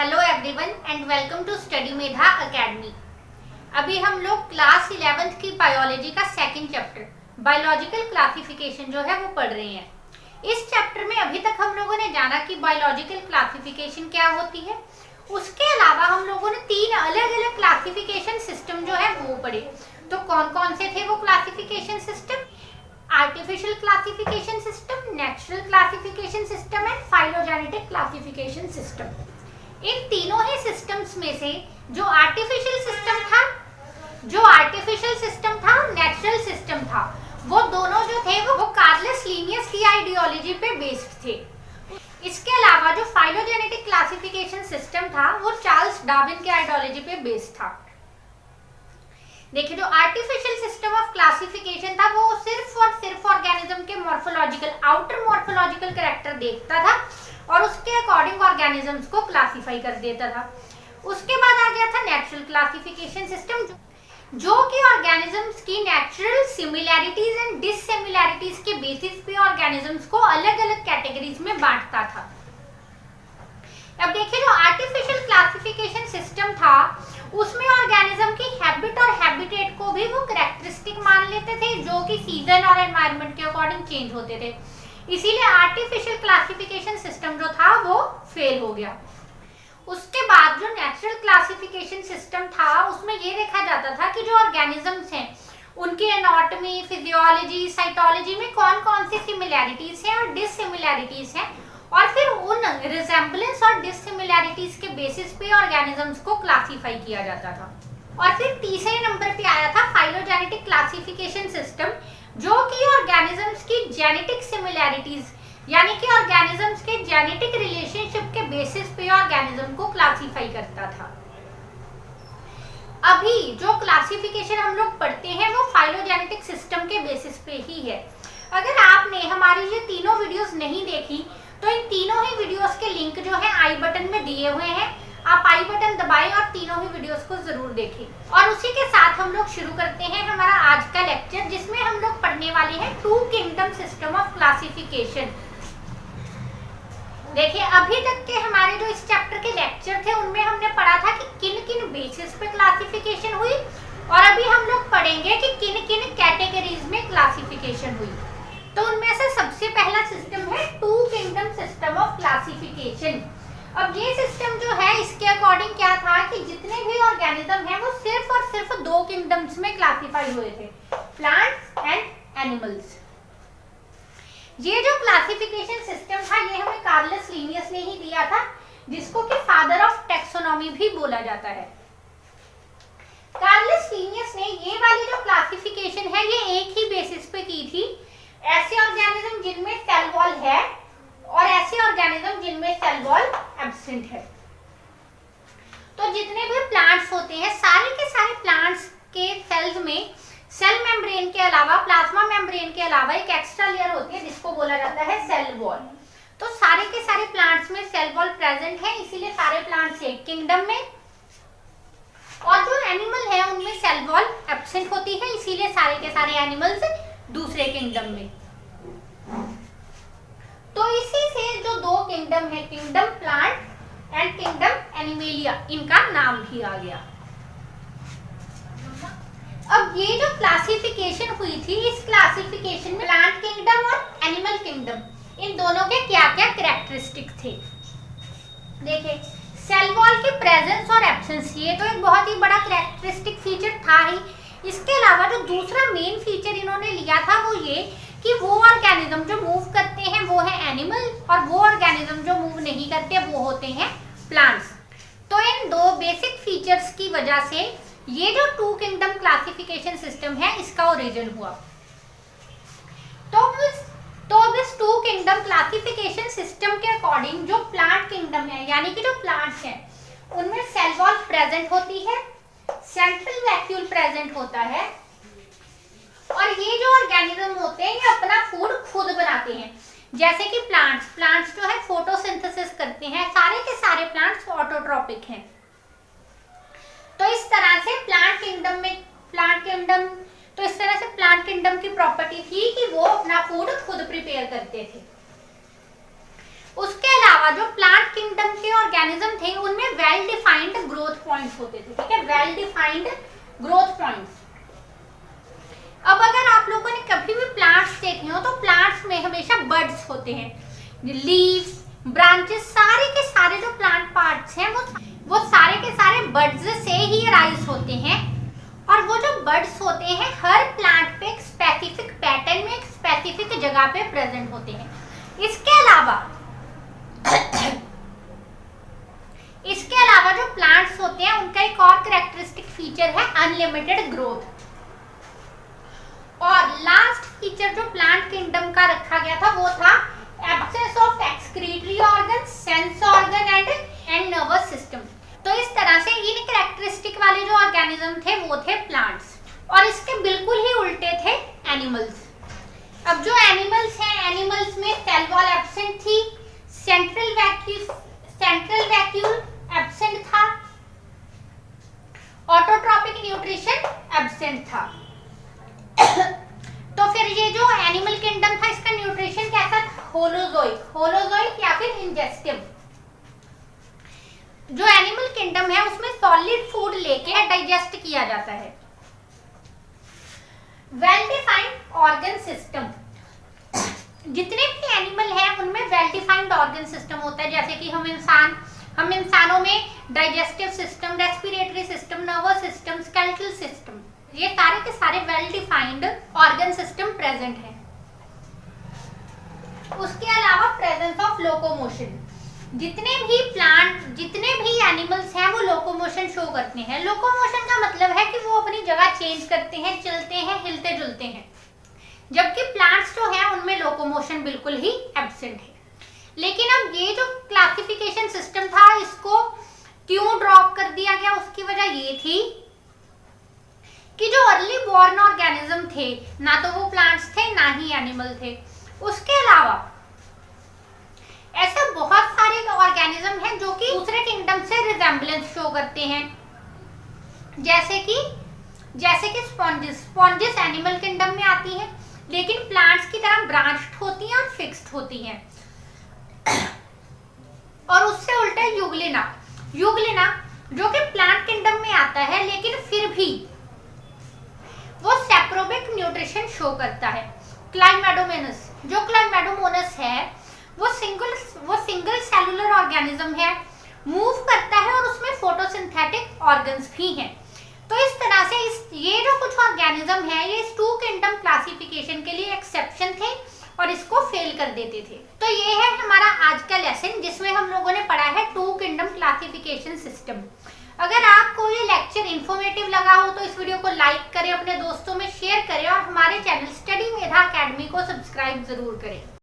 Hello everyone and welcome to study Medha academy. अभी हम लोग क्लास 11th की बायोलॉजी का सेकंड चैप्टर बायोलॉजिकल क्लासिफिकेशन जो है वो पढ़ रहे हैं। इस चैप्टर में अभी तक हम लोगों ने जाना कि बायोलॉजिकल क्लासिफिकेशन क्या होती है। उसके अलावा हम लोगों ने 3 अलग अलग क्लासिफिकेशन सिस्टम जो है वो पढ़े। तो कौन कौन से थे वो classification system? Artificial classification system, natural classification system and phylogenetic classification system. इन तीनों ही सिस्टम्स में से जो आर्टिफिशियल सिस्टम था और नेचुरल सिस्टम था, वो दोनों जो थे वो कार्लस लीनियस की आइडियोलॉजी पे बेस्ड थे। इसके अलावा जो फाइलोजेनेटिक क्लासिफिकेशन सिस्टम था वो चार्ल्स डार्विन की आइडियोलॉजी पे बेस्ड था। देखिए, जो आर्टिफिशियल सिस्टम ऑफ क्लासिफिकेशन था वो सिर्फ और सिर्फ ऑर्गेनिज्म के मॉर्फोलॉजिकल आउटर मॉर्फोलॉजिकल कैरेक्टर देखता था और उसके अकॉर्डिंग ऑर्गेनिजम्स को क्लासिफाई कर देता था। उसके बाद आ गया था नेचुरल क्लासिफिकेशन सिस्टम, जो कि ऑर्गेनिजम्स की नेचुरल सिमिलैरिटीज एंड डिससिमिलैरिटीज के बेसिस पे ऑर्गेनिजम्स को अलग अलग कैटेगरीज में बांटता था। अब देखिए, जो आर्टिफिशियल क्लासिफिकेशन सिस्टम था उसमें ऑर्गेनिज्म की हैबिट और हैबिटेट को भी वो कैरेक्टरिस्टिक मान लेते थे जो कि सीजन और एनवायरनमेंट के अकॉर्डिंग चेंज होते थे। इसीलिए आर्टिफिशियल क्लासिफिकेशन सिस्टम जो था वो फेल हो गया। उसके बाद जो नेचुरल क्लासिफिकेशन सिस्टम था उसमें ये देखा जाता था कि जो ऑर्गेनिजम्स हैं उनकी एनाटॉमी, फिजियोलॉजी, साइटोलॉजी में कौन कौन सी सिमिलैरिटीज हैं और डिससिमिलैरिटीज हैं, और फिर उन रिजेम्बलेंस और डिससिमिलैरिटीज के बेसिस पे ऑर्गेनिजम्स को क्लासिफाई किया जाता था। और फिर तीसरे नंबर पे आया था फाइलोजेनेटिक क्लासिफिकेशन सिस्टम, जो कि ऑर्गेनिजम्स की जेनेटिक सिमिलैरिटीज यानी कि ऑर्गेनिजम्स के जेनेटिक रिलेशनशिप के बेसिस पे ऑर्गेनिज्म को क्लासिफाई करता था। अभी जो क्लासिफिकेशन हम लोग पढ़ते हैं वो फाइलोजेनेटिक सिस्टम के बेसिस पे ही है। अगर आपने हमारी ये तीनों वीडियोस नहीं देखी तो इन तीनों ही वीडियोस के लिंक जो है आई बटन में दिए हुए हैं, आप आई बटन दबाएं और तीनों ही वीडियोस को जरूर देखें। और उसी के साथ हम लोग शुरू करते हैं हमारा आज का लेक्चर, जिसमें हम लोग पढ़ने वाले हैं 2 किंगडम सिस्टम ऑफ क्लासिफिकेशन। देखिए, अभी तक के हमारे जो इस चैप्टर के लेक्चर थे उनमें हमने पढ़ा था कि किन किन बेसिस पे क्लासिफिकेशन हुई, और अभी हम लोग पढ़ेंगे कि किन किन कैटेगरीज में क्लासिफिकेशन हुई। तो उनमें से सबसे पहला सिस्टम है 2 किंगडम सिस्टम ऑफ क्लासिफिकेशन। अब ये सिस्टम जो है इसके अकॉर्डिंग क्या था कि जितने भी ऑर्गेनिज्म हैं वो सिर्फ और सिर्फ 2 किंगडम्स में क्लासिफाई हुए थे, प्लांट्स एंड एनिमल्स। ये जो क्लासिफिकेशन सिस्टम था ये हमें कार्लस लीनियस ने ही दिया था, जिसको कि फादर ऑफ टैक्सोनॉमी भी बोला जाता है। कार्लस लीनियस ने ये वाली जो क्लासिफिकेशन है ये एक ही बेसिस पे की थी, ऐसे ऑर्गेनिज्म जिनमें सेल वॉल है और ऐसे ऑर्गेनिज्म जिनमें सेल वॉल एब्सेंट है। तो जितने भी प्लांट्स होते हैं सारे के सारे प्लांट्स के सेल्स में सेल मेम्ब्रेन के अलावा, प्लाज्मा मेम्ब्रेन के अलावा एक एक्स्ट्रा लेयर होती है जिसको बोला जाता है सेल वॉल। तो सारे के सारे प्लांट्स में सेल वॉल प्रेजेंट है, इसीलिए सारे प्लांट्स एक किंगडम में, और जो एनिमल है उनमें सेल वॉल एब्सेंट होती है, इसीलिए सारे के सारे एनिमल्स दूसरे किंगडम में। तो इसी से जो 2 किंगडम है, kingdom plant and kingdom animalia, इनका नाम भी आ गया। अब ये जो क्लासिफिकेशन हुई थी इस क्लासिफिकेशन में प्लांट किंगडम और एनिमल किंगडम इन दोनों के क्या क्या कैरेक्टरिस्टिक थे। देखिए, सेल वॉल की प्रेजेंस और एब्सेंस ये तो एक बहुत ही बड़ा कैरेक्टरिस्टिक फीचर था ही। इसके अलावा जो दूसरा मेन फीचर इन्होंने लिया था वो ये कि वो ऑर्गेनिज्म जो मूव करते हैं वो है एनिमल, और वो ऑर्गेनिज्म जो मूव नहीं करते वो होते हैं प्लांट्स। तो इन 2 बेसिक फीचर्स की वजह से ये जो 2 किंगडम क्लासिफिकेशन सिस्टम है इसका ओरिजिन हुआ। तो इस 2 किंगडम क्लासिफिकेशन सिस्टम के अकॉर्डिंग जो प्लांट किंगडम है यानी कि जो प्लांट्स हैं उनमें सेल वॉल प्रेजेंट होती है, सेंट्रल वैक्यूल प्रेजेंट होता है, और ये जो ऑर्गेनिज्म होते हैं ये अपना फूड खुद बनाते हैं। जैसे कि प्लांट्स जो है फोटोसिंथेसिस करते हैं, सारे के सारे प्लांट्स ऑटोट्रॉपिक हैं। तो इस तरह से प्लांट किंगडम की प्रॉपर्टी थी कि वो अपना फूड खुद प्रिपेयर करते थे। उसके अलावा जो प्लांट किंगडम के ऑर्गेनिज्म थे उनमें डिफाइंड ग्रोथ पॉइंट्स होते थे, ठीक है, वेल डिफाइंड ग्रोथ पॉइंट्स। अब अगर आप लोगों ने कभी भी प्लांट्स देखे हो तो प्लांट्स में हमेशा बड्स होते हैं, लीव्स, ब्रांचेस, सारे के सारे जो प्लांट पार्ट्स हैं वो सारे के सारे बड्स से ही अराइज होते हैं। और वो जो बड्स होते हैं हर प्लांट पे एक स्पेसिफिक पैटर्न में एक स्पेसिफिक जगह पे प्रेजेंट होते हैं। इसके अलावा जो प्लांट्स होते हैं उनका एक और कैरेक्टरिस्टिक फीचर है अनलिमिटेड ग्रोथ। और लास्ट फीचर जो प्लांट किंगडम का रखा गया था वो था absence of excretory organ, sense organ and nervous system. तो इस तरह से इन कैरेक्टरिस्टिक वाले जो ऑर्गेनिज्म थे वो थे प्लांट्स, और इसके बिल्कुल ही उल्टे थे एनिमल्स। अब जो एनिमल्स हैं, एनिमल्स में सेल वॉल एब्सेंट थी, सेंट्रल वैक्यूल एब्सेंट था, ऑटोट्रॉपिक न्यूट्रिशन एब्सेंट था। तो फिर ये जो एनिमल किंगडम था इसका न्यूट्रिशन कैसा था? होलोजोइक या फिर इंजेस्टिव। जो एनिमल किंगडम है उसमें सॉलिड फूड लेके डाइजेस्ट किया जाता है। वेल डिफाइंड ऑर्गन सिस्टम, जितने भी एनिमल हैं उनमें वेल डिफाइंड ऑर्गन सिस्टम होता है, जैसे कि हम इंसानों में digestive system, respiratory system, nervous system, skeletal system, ये सारे के सारे well defined organ system present है। उसके अलावा प्रेजेंस ऑफ लोकोमोशन, जितने भी एनिमल्स हैं वो लोकोमोशन शो करते हैं। लोकोमोशन का मतलब है कि वो अपनी जगह चेंज करते हैं, चलते हैं, हिलते जुलते हैं, जबकि प्लांट्स जो हैं उनमें लोकोमोशन बिल्कुल ही एब्सेंट है। लेकिन अब ये जो क्लासिफिकेशन सिस्टम था इसको क्यों ड्रॉप कर दिया गया, उसकी वजह ये थी कि जो अर्ली बॉर्न ऑर्गेनिज्म थे ना तो वो प्लांट्स थे ना ही एनिमल थे। उसके अलावा ऐसे बहुत सारे ऑर्गेनिज्म हैं जो कि दूसरे किंगडम से रिजेम्बलेंस शो करते हैं, जैसे कि स्पॉन्जेस एनिमल किंगडम में आती हैं लेकिन प्लांट्स की तरह ब्रांच्ड होती हैं और फिक्स्ड होती हैं। और उससे उल्टा यूग्लिना जो कि प्लांट किंगडम में आता है लेकिन फिर भी वो सेप्रोबिक न्यूट्रिशन शो करता है। क्लाइमेडोमोनस है वो सिंगल सेलुलर ऑर्गेनिज्म है, मूव करता है और उसमें फोटोसिंथेटिक ऑर्गन्स भी हैं। तो इस तरह से ये जो कुछ ऑर्गेनिज्म है ये इस टू किंगडम क्लासिफिकेशन के लिए एक्सेप्शन थे और इसको फेल कर देते थे। तो ये है हमारा आज का लेसन जिसमें हम लोगों ने पढ़ा है टू किंगडम क्लासिफिकेशन सिस्टम। अगर आपको ये लेक्चर इन्फॉर्मेटिव लगा हो तो इस वीडियो को लाइक करें, अपने दोस्तों में शेयर करें और हमारे चैनल स्टडी मेधा अकेडमी को सब्सक्राइब जरूर करें।